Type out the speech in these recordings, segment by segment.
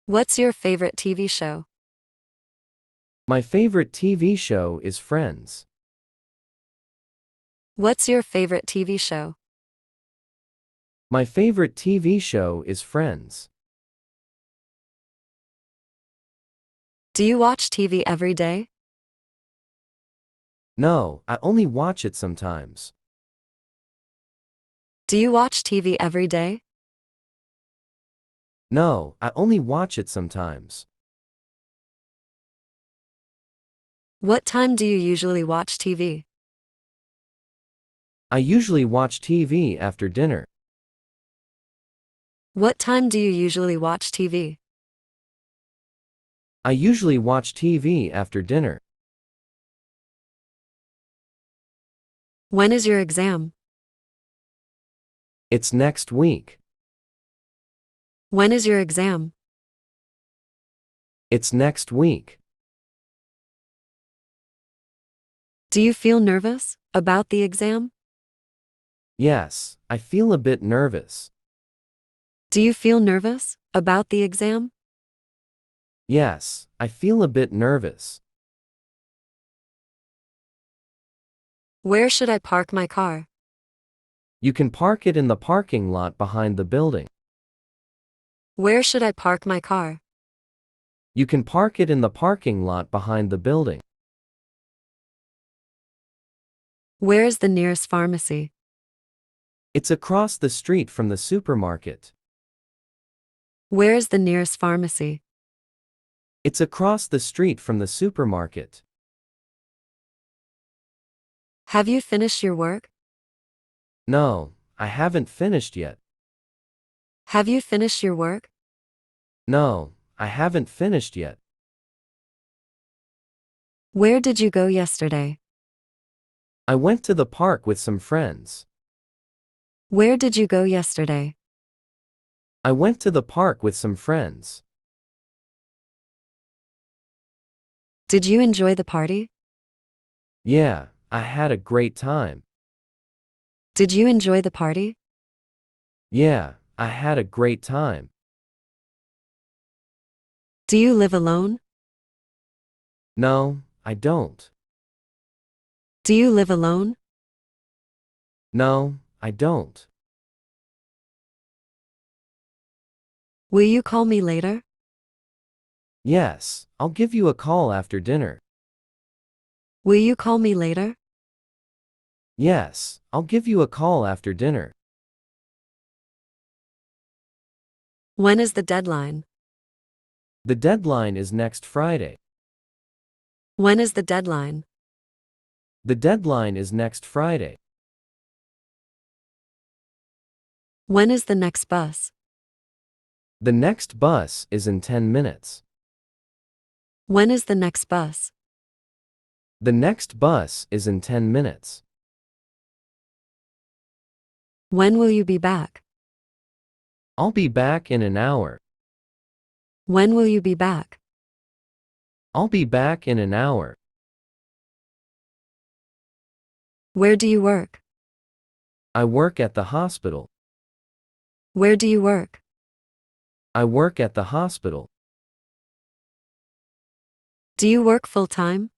What's your favorite TV show? My favorite TV show is Friends. What's your favorite TV show? My favorite TV show is Friends. Do you watch TV every day? No, I only watch it sometimes. Do you watch TV every day? No, I only watch it sometimes. What time do you usually watch TV? I usually watch TV after dinner. What time do you usually watch TV? I usually watch TV after dinner. When is your exam? It's next week. When is your exam? It's next week. Do you feel nervous about the exam? Yes, I feel a bit nervous. Do you feel nervous about the exam? Yes, I feel a bit nervous. Where should I park my car? You can park it in the parking lot behind the building. Where should I park my car? You can park it in the parking lot behind the building. Where is the nearest pharmacy? It's across the street from the supermarket. Where is the nearest pharmacy? It's across the street from the supermarket. Have you finished your work? No, I haven't finished yet. Have you finished your work? No, I haven't finished yet. Where did you go yesterday? I went to the park with some friends. Where did you go yesterday? I went to the park with some friends. Did you enjoy the party? Yeah, I had a great time. Did you enjoy the party? Yeah, I had a great time. Do you live alone? No, I don't. Do you live alone? No, I don't. Will you call me later? Yes, I'll give you a call after dinner. Will you call me later? Yes, I'll give you a call after dinner. When is the deadline? The deadline is next Friday. When is the deadline? The deadline is next Friday. When is the next bus? The next bus is in 10 minutes. When is the next bus? The next bus is in 10 minutes. When will you be back? I'll be back in an hour. When will you be back? I'll be back in an hour. Where do you work? I work at the hospital. Where do you work? I work at the hospital. Do you work full-time?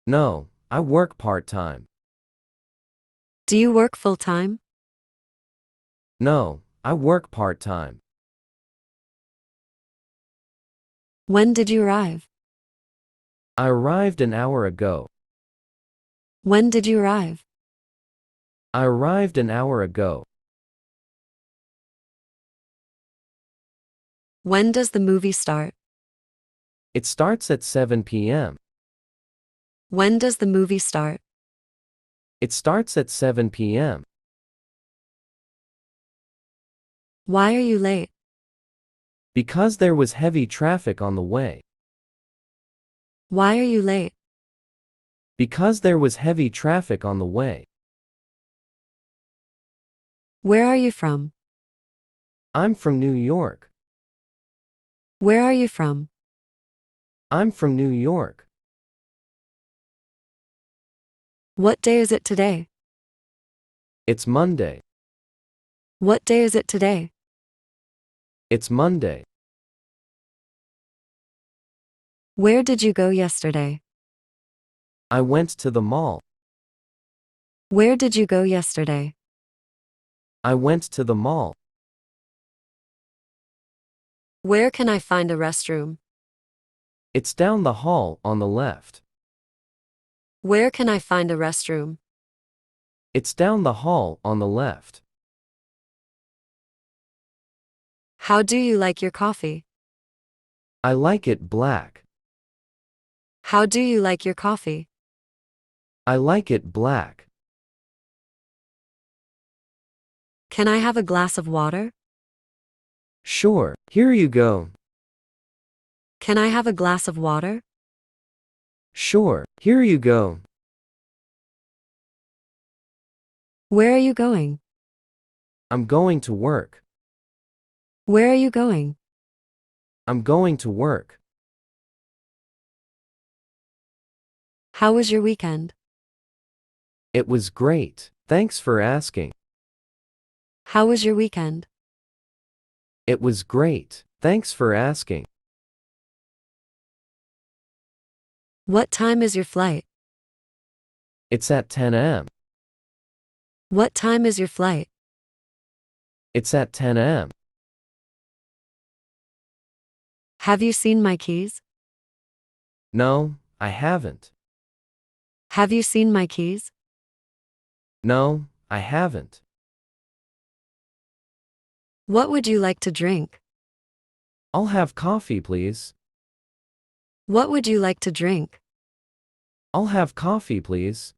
No, I work part-time. Do you work full-time? No, I work part-time. When did you arrive? I arrived an hour ago. When did you arrive? I arrived an hour ago. When does the movie start? It starts at 7 p.m. When does the movie start? It starts at 7 p.m. Why are you late? Because there was heavy traffic on the way. Why are you late? Because there was heavy traffic on the way. Where are you from? I'm from New York. Where are you from? I'm from New York. What day is it today? It's Monday. What day is it today? It's Monday. Where did you go yesterday? I went to the mall. Where did you go yesterday? I went to the mall. Where can I find a restroom? It's down the hall on the left. Where can I find a restroom? It's down the hall on the left. How do you like your coffee? I like it black. How do you like your coffee? I like it black. Can I have a glass of water? Sure, here you go. Can I have a glass of water? Sure, here you go. Where are you going? I'm going to work. Where are you going? I'm going to work. How was your weekend? It was great. Thanks for asking. How was your weekend? It was great. Thanks for asking. What time is your flight? It's at 10 a.m. What time is your flight? It's at 10 a.m. Have you seen my keys? No, I haven't. Have you seen my keys? No, I haven't. What would you like to drink? I'll have coffee, please. What would you like to drink? I'll have coffee, please.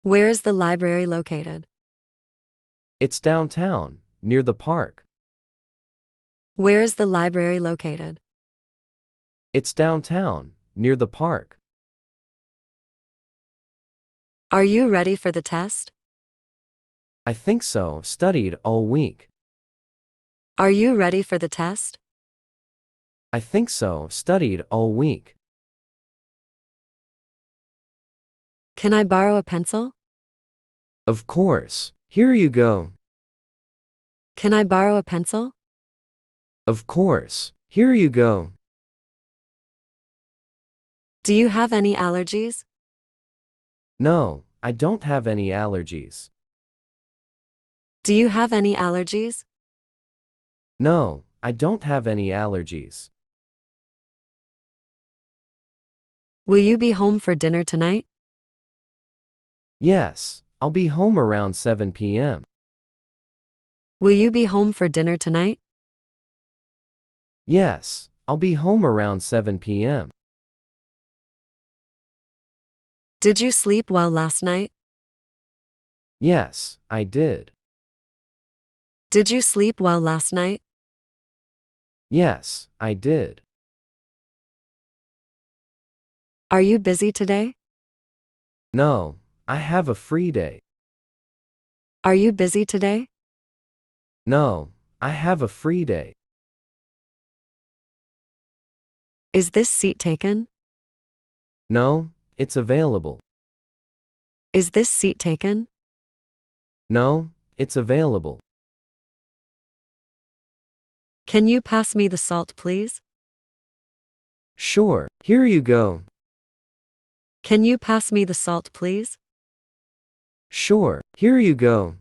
Where is the library located? It's downtown, near the park. Where is the library located? It's downtown, near the park. Are you ready for the test? I think so. Studied all week. Are you ready for the test? I think so. Studied all week. Can I borrow a pencil? Of course. Here you go. Can I borrow a pencil? Of course. Here you go. Do you have any allergies? No, I don't have any allergies. Do you have any allergies? No, I don't have any allergies. Will you be home for dinner tonight? Yes, I'll be home around 7 p.m. Will you be home for dinner tonight? Yes, I'll be home around 7 p.m. Did you sleep well last night? Yes, I did. Did you sleep well last night? Yes, I did. Are you busy today? No, I have a free day. Are you busy today? No, I have a free day. Is this seat taken? No, it's available. Is this seat taken? No, it's available. Can you pass me the salt, please? Sure, here you go. Can you pass me the salt, please? Sure, here you go.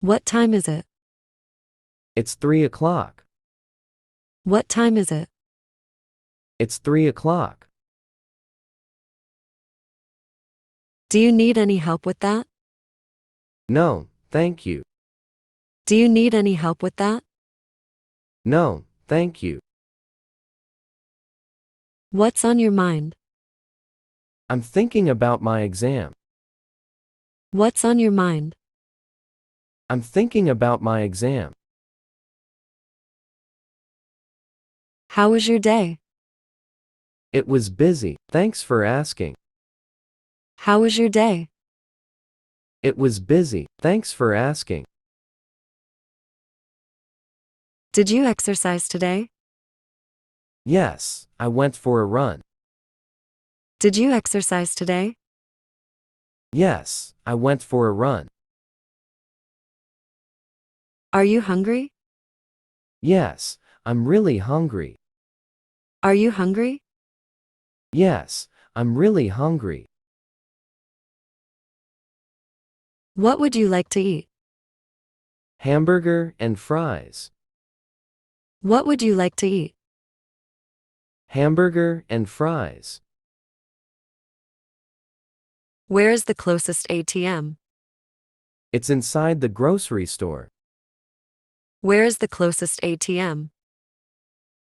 What time is it? It's 3 o'clock. What time is it? It's 3 o'clock. Do you need any help with that? No, thank you. Do you need any help with that? No, thank you. What's on your mind? I'm thinking about my exam. What's on your mind? I'm thinking about my exam. How was your day? It was busy. Thanks for asking. How was your day? It was busy. Thanks for asking. Did you exercise today? Yes, I went for a run. Did you exercise today? Yes, I went for a run. Are you hungry? Yes, I'm really hungry. Are you hungry? Yes, I'm really hungry. What would you like to eat? Hamburger and fries. What would you like to eat? Hamburger and fries. Where is the closest ATM? It's inside the grocery store. Where is the closest ATM?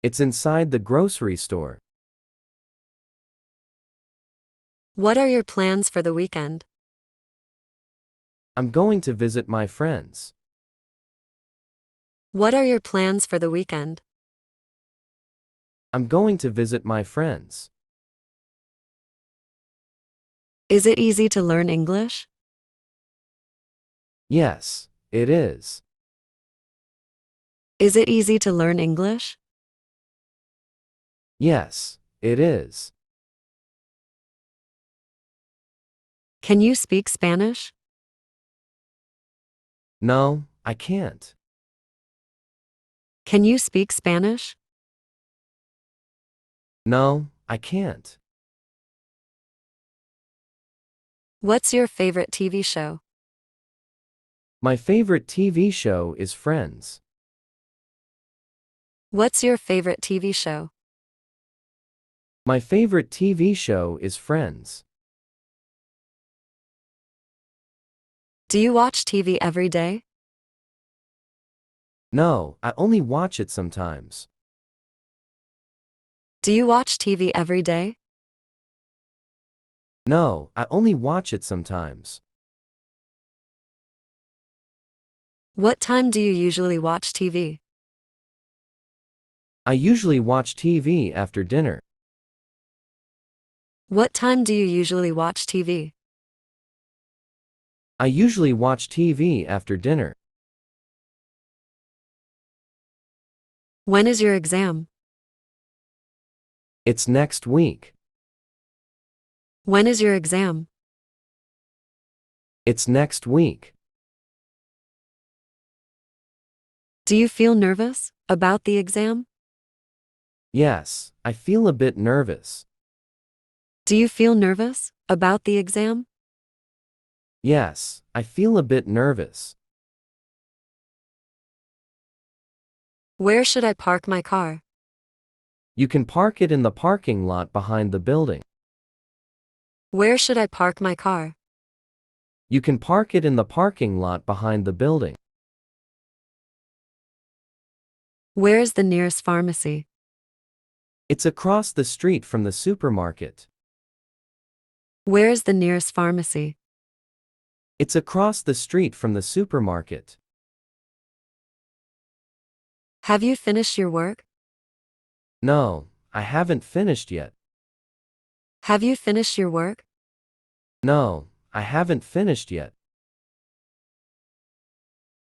It's inside the grocery store. What are your plans for the weekend? I'm going to visit my friends. What are your plans for the weekend? I'm going to visit my friends. Is it easy to learn English? Yes, it is. Is it easy to learn English? Yes, it is. Can you speak Spanish? No, I can't. Can you speak Spanish? No, I can't. What's your favorite TV show? My favorite TV show is Friends. What's your favorite TV show? My favorite TV show is Friends. Do you watch TV every day? No, I only watch it sometimes. Do you watch TV every day? No, I only watch it sometimes. What time do you usually watch TV? I usually watch TV after dinner. What time do you usually watch TV? I usually watch TV after dinner. When is your exam? It's next week. When is your exam? It's next week. Do you feel nervous about the exam? Yes, I feel a bit nervous. Do you feel nervous about the exam? Yes, I feel a bit nervous. Where should I park my car? You can park it in the parking lot behind the building. Where should I park my car? You can park it in the parking lot behind the building. Where is the nearest pharmacy? It's across the street from the supermarket. Where is the nearest pharmacy? It's across the street from the supermarket. Have you finished your work? No, I haven't finished yet. Have you finished your work? No, I haven't finished yet.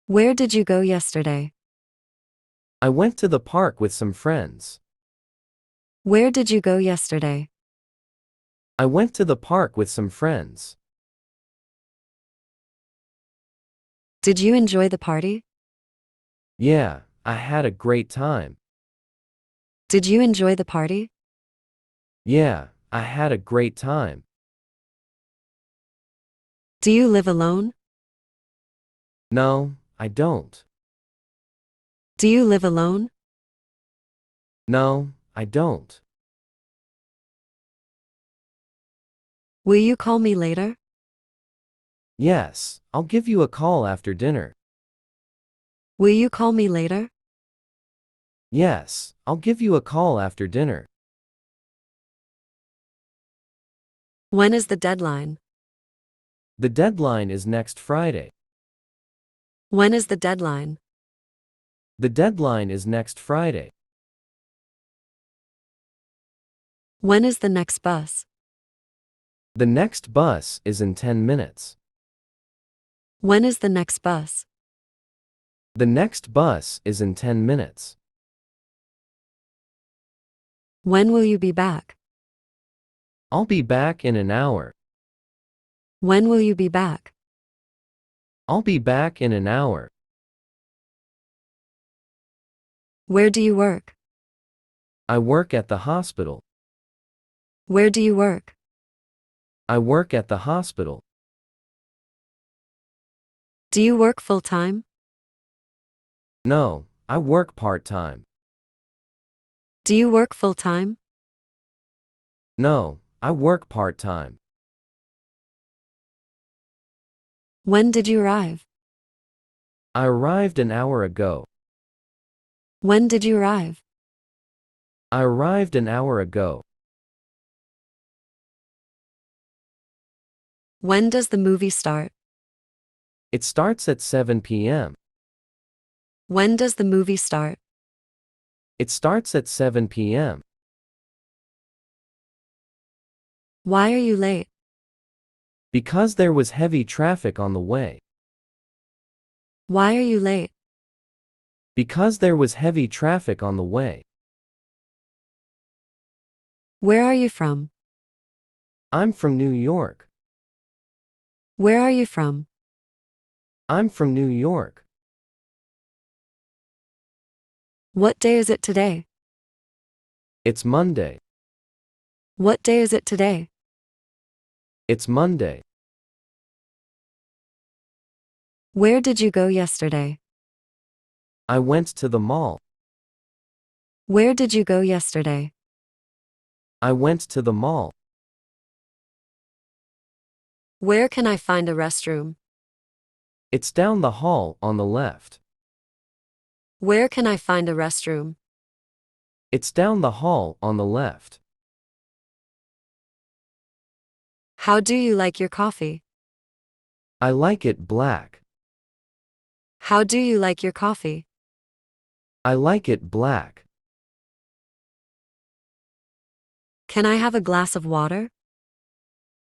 Where did you go yesterday? I went to the park with some friends. Where did you go yesterday? I went to the park with some friends. Did you enjoy the party? Yeah, I had a great time. Did you enjoy the party? Yeah, I had a great time. Do you live alone? No, I don't. Do you live alone? No, I don't. Will you call me later? Yes, I'll give you a call after dinner. Will you call me later? Yes, I'll give you a call after dinner. When is the deadline? The deadline is next Friday. When is the deadline? The deadline is next Friday. When is the next bus? The next bus is in 10 minutes. When is the next bus? The next bus is in 10 minutes. When will you be back? I'll be back in an hour. When will you be back? I'll be back in an hour. Where do you work? I work at the hospital. Where do you work? I work at the hospital. Do you work full-time? No, I work part-time. Do you work full-time? No, I work part-time. When did you arrive? I arrived an hour ago. When did you arrive? I arrived an hour ago. When does the movie start? It starts at 7 p.m. When does the movie start? It starts at 7 p.m. Why are you late? Because there was heavy traffic on the way. Why are you late? Because there was heavy traffic on the way. Where are you from? I'm from New York. Where are you from? I'm from New York. What day is it today? It's Monday. What day is it today? It's Monday. Where did you go yesterday? I went to the mall. Where did you go yesterday? I went to the mall. Where can I find a restroom? It's down the hall on the left. Where can I find a restroom? It's down the hall on the left. How do you like your coffee? I like it black. How do you like your coffee? I like it black. Can I have a glass of water?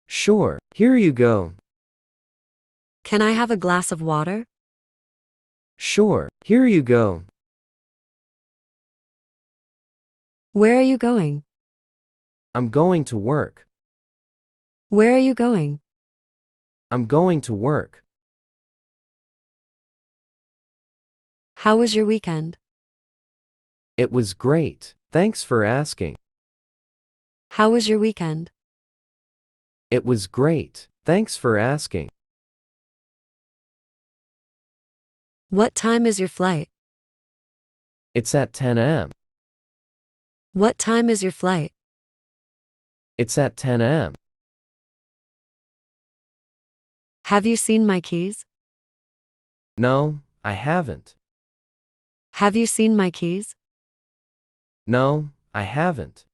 Sure, here you go. Can I have a glass of water? Sure, here you go. Where are you going? I'm going to work. Where are you going? I'm going to work. How was your weekend? It was great. Thanks for asking. How was your weekend? It was great. Thanks for asking. What time is your flight? It's at 10 a.m. What time is your flight? It's at 10 a.m. Have you seen my keys? No, I haven't. Have you seen my keys? No, I haven't.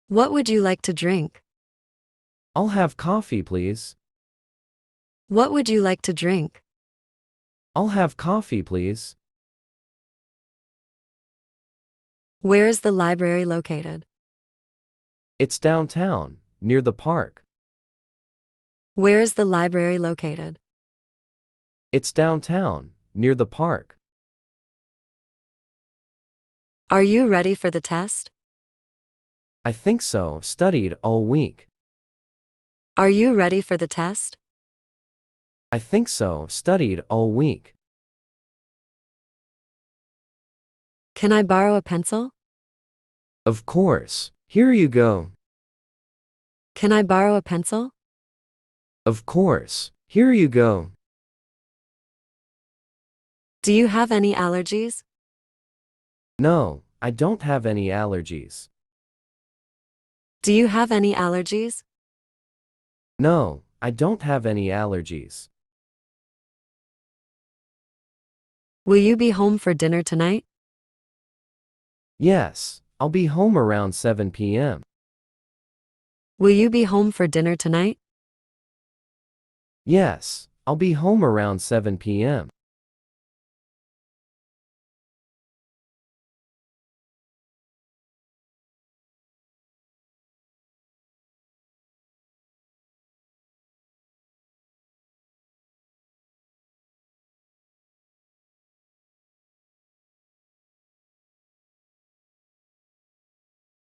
What would you like to drink? I'll have coffee, please. What would you like to drink? I'll have coffee, please. Where is the library located? It's downtown, near the park. Where is the library located? It's downtown, near the park. Are you ready for the test? I think so. Studied all week. Are you ready for the test? I think so. Studied all week. Can I borrow a pencil? Of course. Here you go. Can I borrow a pencil? Of course. Here you go. Do you have any allergies? No, I don't have any allergies. Do you have any allergies? No, I don't have any allergies. Will you be home for dinner tonight? Yes, I'll be home around 7 p.m. Will you be home for dinner tonight? Yes, I'll be home around 7 p.m.